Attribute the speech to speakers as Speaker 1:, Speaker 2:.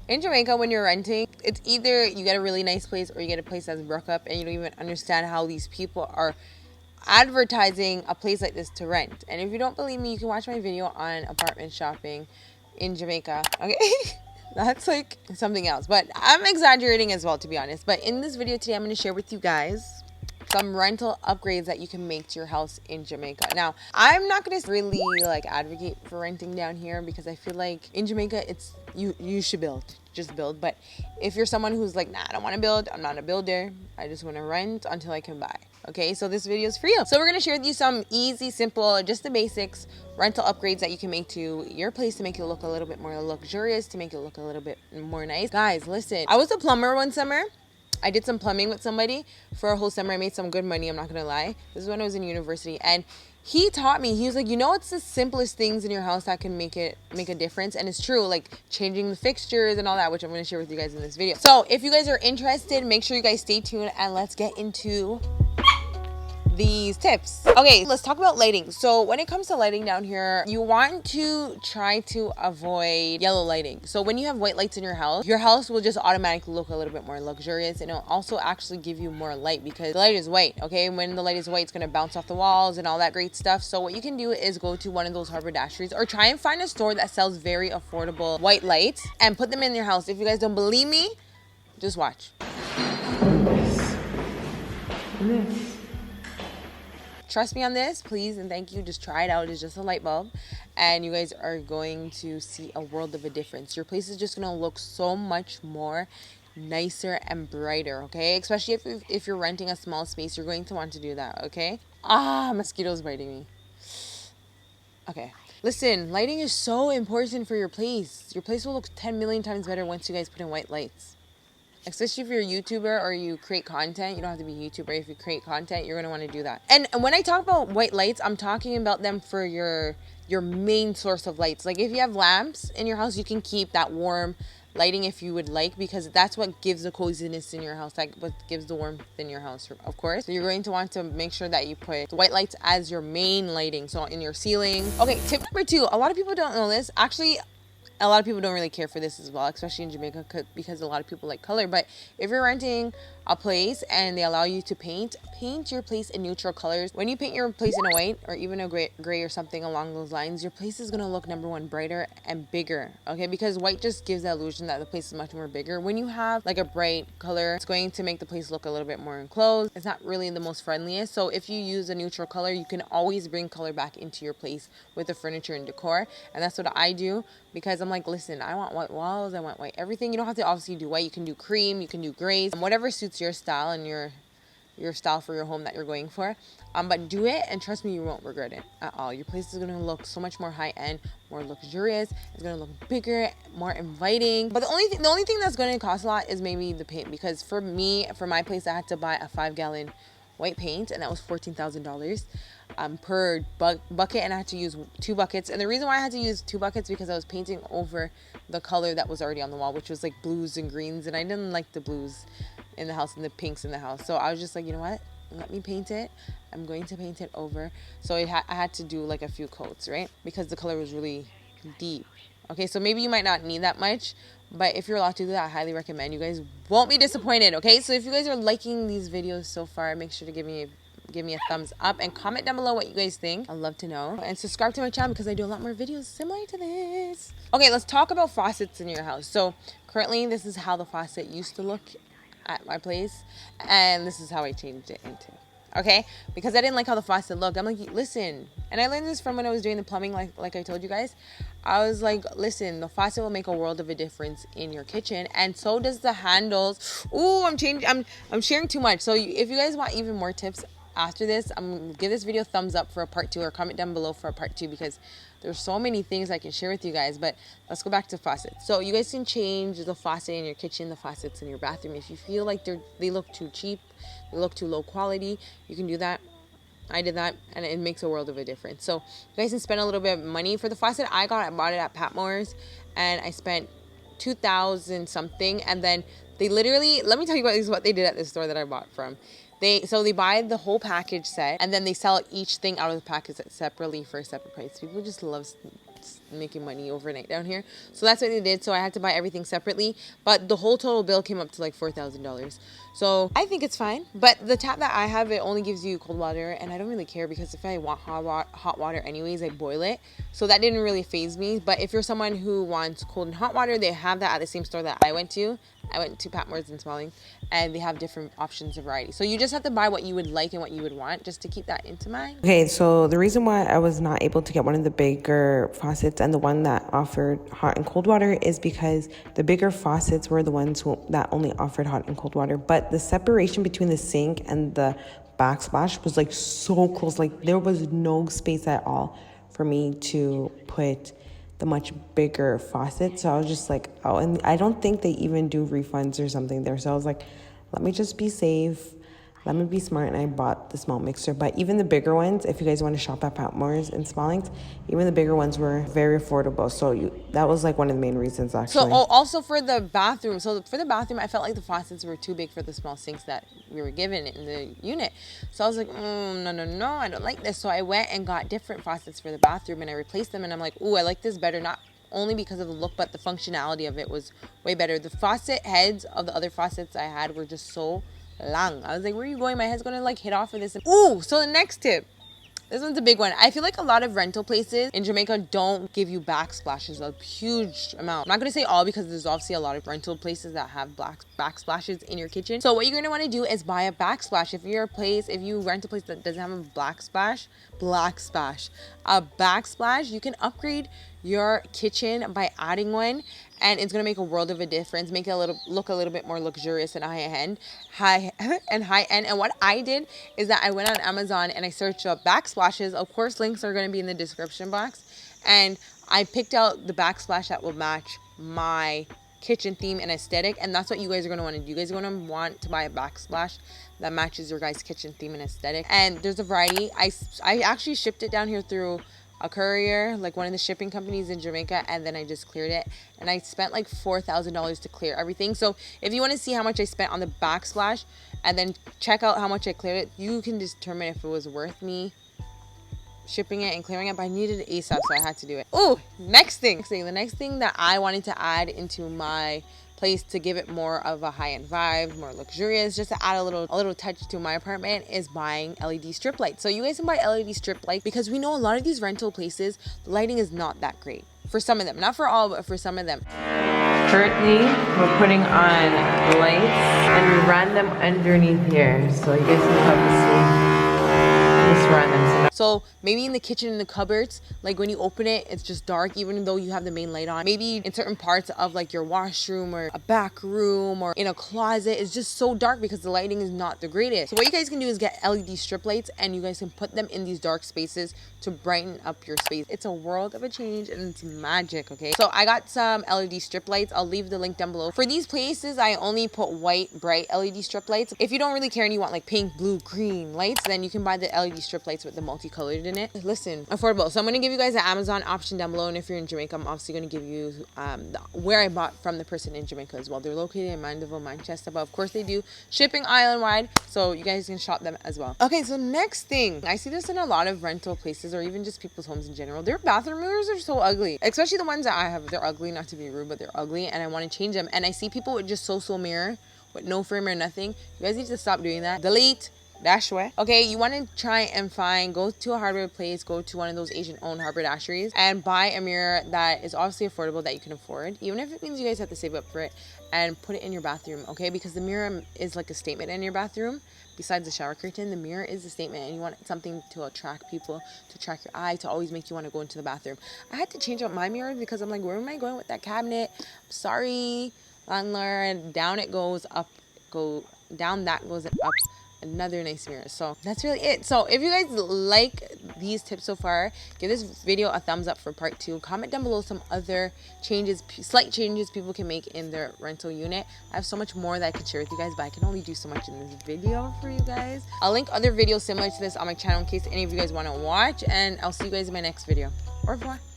Speaker 1: In Jamaica, when you're renting, it's either you get a really nice place or you get a place that's broke up and you don't even understand how these people are advertising a place like this to rent. And if you don't believe me, you can watch my video on apartment shopping in Jamaica. Okay. That's like something else, but I'm exaggerating as well, to be honest. But in this video today, I'm going to share with you guys some rental upgrades that you can make to your house in Jamaica. Now, I'm not going to really like advocate for renting down here because I feel like in Jamaica, it's you should build, just build. But if you're someone who's like, nah, I don't want to build, I'm not a builder, I just want to rent until I can buy. Okay, so this video is for you. So we're going to share with you some easy, simple, just the basics rental upgrades that you can make to your place to make it look a little bit more luxurious, to make it look a little bit more nice. Guys, listen, I was a plumber one summer. I did some plumbing with somebody for a whole summer. I made some good money, I'm not gonna lie. This is when I was in university, and he taught me. He was like, you know, it's the simplest things in your house that can make a difference. And it's true, like changing the fixtures and all that, which I'm gonna share with you guys in this video. So if you guys are interested, make sure you guys stay tuned and let's get into these tips. Okay, let's talk about lighting. So when it comes to lighting down here, you want to try to avoid yellow lighting. So when you have white lights in your house will just automatically look a little bit more luxurious, and it'll also actually give you more light because the light is white. Okay, when the light is white, it's going to bounce off the walls and all that great stuff. So what you can do is go to one of those haberdasheries or try and find a store that sells very affordable white lights and put them in your house. If you guys don't believe me, just watch. This. Trust me on this, please and thank you. Just try it out. It's just a light bulb and you guys are going to see a world of a difference. Your place is just going to look so much more nicer and brighter, okay? Especially if you're renting a small space, you're going to want to do that, okay? Mosquitoes biting me. Okay. Listen, lighting is so important for your place. Your place will look 10 million times better once you guys put in white lights. Especially if you're a YouTuber or you create content. You don't have to be a YouTuber. If you create content, you're going to want to do that. And when I talk about white lights, I'm talking about them for your main source of lights. Like if you have lamps in your house, you can keep that warm lighting if you would like, because that's what gives the coziness in your house, like what gives the warmth in your house, of course. So you're going to want to make sure that you put the white lights as your main lighting, so in your ceiling. Okay, tip number 2. A lot of people don't know this. Actually, a lot of people don't really care for this as well, especially in Jamaica, because a lot of people like color. But if you're renting a place and they allow you to paint your place in neutral colors. When you paint your place in a white or even a gray or something along those lines, your place is going to look, number one, brighter and bigger, okay? Because white just gives the illusion that the place is much more bigger. When you have like a bright color, it's going to make the place look a little bit more enclosed. It's not really the most friendliest. So if you use a neutral color, you can always bring color back into your place with the furniture and decor. And that's what I do, because I'm like, listen, I want white walls, I want white everything. You don't have to obviously do white. You can do cream, you can do grays, and whatever suits your style and your style for your home that you're going for. But do it, and trust me, you won't regret it at all. Your place is going to look so much more high-end, more luxurious. It's going to look bigger, more inviting. But the only thing that's going to cost a lot is maybe the paint, because for my place, I had to buy a 5-gallon white paint, and that was $14,000 per bucket, and I had to use 2 buckets. And the reason why I had to use 2 buckets because I was painting over the color that was already on the wall, which was like blues and greens, and I didn't like the blues in the house and the pinks in the house. So I was just like, you know what, let me paint it. I'm going to paint it over. So I had to do like a few coats, right, because the color was really deep. Okay, so maybe you might not need that much, but if you're allowed to do that, I highly recommend. You guys won't be disappointed. Okay, so if you guys are liking these videos so far, make sure to give me a thumbs up and comment down below what you guys think. I'd love to know. And subscribe to my channel because I do a lot more videos similar to this. Okay, let's talk about faucets in your house. So currently, this is how the faucet used to look at my place, and this is how I changed it into. Okay, because I didn't like how the faucet looked. I'm like, listen, and I learned this from when I was doing the plumbing, like I told you guys. I was like, listen, the faucet will make a world of a difference in your kitchen, and so does the handles. Ooh, I'm sharing too much. So if you guys want even more tips after this, I'm gonna give this video a thumbs up for a part 2, or comment down below for a part 2, because there's so many things I can share with you guys. But let's go back to faucets. So you guys can change the faucet in your kitchen, the faucets in your bathroom. If you feel like they look too cheap, they look too low quality, you can do that. I did that, and it makes a world of a difference. So you guys can spend a little bit of money for the faucet. I bought it at Patmore's, and I spent $2,000 something. And then they literally, let me tell you what they did at this store that I bought from. They buy the whole package set, and then they sell each thing out of the package separately for a separate price. People just love just making money overnight down here. So that's what they did. So I had to buy everything separately, but the whole total bill came up to like $4,000. So I think it's fine. But the tap that I have, it only gives you cold water, and I don't really care because if I want hot water anyways, I boil it. So that didn't really faze me. But if you're someone who wants cold and hot water, they have that at the same store that I went to. I went to Patmore's in Smalling, and they have different options of variety. So you just have to buy what you would like and what you would want, just to keep that into mind.
Speaker 2: Okay, so the reason why I was not able to get one of the bigger faucets and the one that offered hot and cold water is because the bigger faucets were the ones that only offered hot and cold water. But the separation between the sink and the backsplash was like so close. Like there was no space at all for me to put the much bigger faucet. So I was just like, oh, and I don't think they even do refunds or something there. So I was like, let me just be safe. Let me be smart, and I bought the small mixer. But even the bigger ones, if you guys want to shop at Patmore's in Smallings, even the bigger ones were very affordable. So that was like one of the main reasons, actually.
Speaker 1: So also for the bathroom. So for the bathroom, I felt like the faucets were too big for the small sinks that we were given in the unit. So I was like, no, I don't like this. So I went and got different faucets for the bathroom, and I replaced them. And I'm like, ooh, I like this better. Not only because of the look, but the functionality of it was way better. The faucet heads of the other faucets I had were just so long. I was like, where are you going? My head's gonna like hit off of this. Ooh, so the next tip. This one's a big one. I feel like a lot of rental places in Jamaica don't give you backsplashes, a huge amount. I'm not gonna say all because there's obviously a lot of rental places that have backsplashes in your kitchen. So what you're gonna wanna do is buy a backsplash. If you rent a place that doesn't have a backsplash, you can upgrade your kitchen by adding one, and it's gonna make a world of a difference, make it look a little bit more luxurious and high end. And what I did is that I went on Amazon and I searched up backsplashes. Of course, links are gonna be in the description box, and I picked out the backsplash that will match my kitchen theme and aesthetic, and that's what you guys are gonna want to do. You guys are gonna want to buy a backsplash that matches your guys' kitchen theme and aesthetic. And there's a variety. I actually shipped it down here through a courier, like one of the shipping companies in Jamaica, and then I just cleared it, and I spent like $4,000 to clear everything. So if you want to see how much I spent on the backsplash and then check out how much I cleared it, you can determine if it was worth me shipping it and clearing it. But I needed it ASAP, so I had to do it. Oh, next thing. The next thing that I wanted to add into my place to give it more of a high-end vibe, more luxurious, just to add a little touch to my apartment, is buying LED strip lights. So you guys can buy LED strip lights because we know a lot of these rental places, the lighting is not that great. For some of them, not for all, but for some of them. Currently, we're putting on lights, and we ran them underneath here, so you guys can probably see. Just run them. So maybe in the kitchen, in the cupboards, like when you open it, it's just dark even though you have the main light on. Maybe in certain parts of like your washroom or a back room or in a closet, it's just so dark because the lighting is not the greatest. So what you guys can do is get LED strip lights, and you guys can put them in these dark spaces to brighten up your space. It's a world of a change, and it's magic, okay? So I got some LED strip lights. I'll leave the link down below. For these places, I only put white, bright LED strip lights. If you don't really care and you want like pink, blue, green lights, then you can buy the LED strip lights with the multicolored in it. Listen, affordable. So I'm gonna give you guys the Amazon option down below, and if you're in Jamaica, I'm obviously gonna give you where I bought from the person in Jamaica as well. They're located in Mandeville, Manchester, but of course they do shipping island wide, so you guys can shop them as well. Okay, so next thing, I see this in a lot of rental places or even just people's homes in general. Their bathroom mirrors are so ugly, especially the ones that I have. They're ugly, not to be rude, but they're ugly, and I want to change them. And I see people with just so mirror with no frame or nothing. You guys need to stop doing that. Delete. Dash away. Okay, you want to try and go to a hardware place, go to one of those Asian owned harbor dasheries, and buy a mirror that is obviously affordable, that you can afford, even if it means you guys have to save up for it, and put it in your bathroom, okay? Because the mirror is like a statement in your bathroom. Besides the shower curtain, the mirror is a statement, and you want something to attract people, to attract your eye, to always make you want to go into the bathroom. I had to change out my mirror because I'm like, where am I going with that cabinet? I'm sorry, landlord. Down it goes, up, down that goes, and up. Another nice mirror. So that's really it. So if you guys like these tips so far, give this video a thumbs up for part 2. Comment down below some other changes, slight changes people can make in their rental unit. I have so much more that I could share with you guys, but I can only do so much in this video for you guys. I'll link other videos similar to this on my channel in case any of you guys want to watch, and I'll see you guys in my next video. Au revoir.